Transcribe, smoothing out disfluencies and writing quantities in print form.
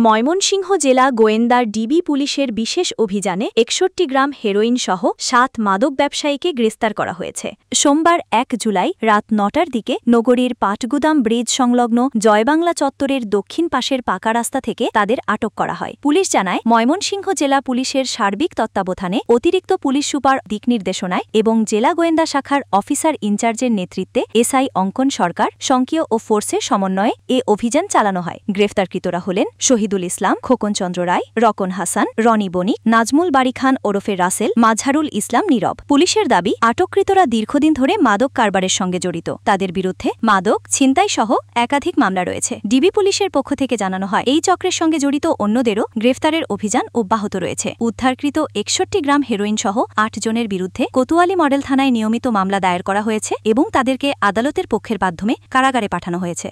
ময়মনসিংহ জেলা গোয়েন্দার ডিবি পুলিশের বিশেষ অভিযানে ৬১ গ্রাম হেরোইন সহ ৭ মাদক ব্যবসায়ীকে গ্রেফতার করা হয়েছে। সোমবার ১ জুলাই রাত ৯টার দিকে নগরীর পাটগুদাম ব্রিজ সংলগ্ন জয়বাংলা চত্বরের দক্ষিণ পাশের পাকা রাস্তা থেকে তাদের আটক করা হয়। পুলিশ জানায়, ময়মনসিংহ জেলা পুলিশের সার্বিক তত্ত্বাবধানে অতিরিক্ত পুলিশ সুপার দিকনির্দেশনায় এবং জেলা গোয়েন্দা শাখার অফিসার ইনচার্জের নেতৃত্বে এসআই অঙ্কন সরকার, সঙ্কীয় ও ফোর্সের সমন্বয়ে এ অভিযান চালানো হয়। গ্রেফতারকৃতরা হলেন শহীদুল ইসলাম, খোকন চন্দ্র রায়, রকন হাসান, রনি বণিক, নাজমুল বাড়ি খান ওরফে রাসেল, মাজহারুল ইসলাম নীরব। পুলিশের দাবি, আটককৃতরা দীর্ঘদিন ধরে মাদক কারবারের সঙ্গে জড়িত। তাদের বিরুদ্ধে মাদক, ছিনতাই সহ একাধিক মামলা রয়েছে। ডিবি পুলিশের পক্ষ থেকে জানানো হয়, এই চক্রের সঙ্গে জড়িত অন্যদেরও গ্রেফতারের অভিযান অব্যাহত রয়েছে। উদ্ধারকৃত ৬১ গ্রাম হেরোইন সহ ৮ জনের বিরুদ্ধে কোতোয়ালি মডেল থানায় নিয়মিত মামলা দায়ের করা হয়েছে এবং তাদেরকে আদালতের পক্ষের মাধ্যমে কারাগারে পাঠানো হয়েছে।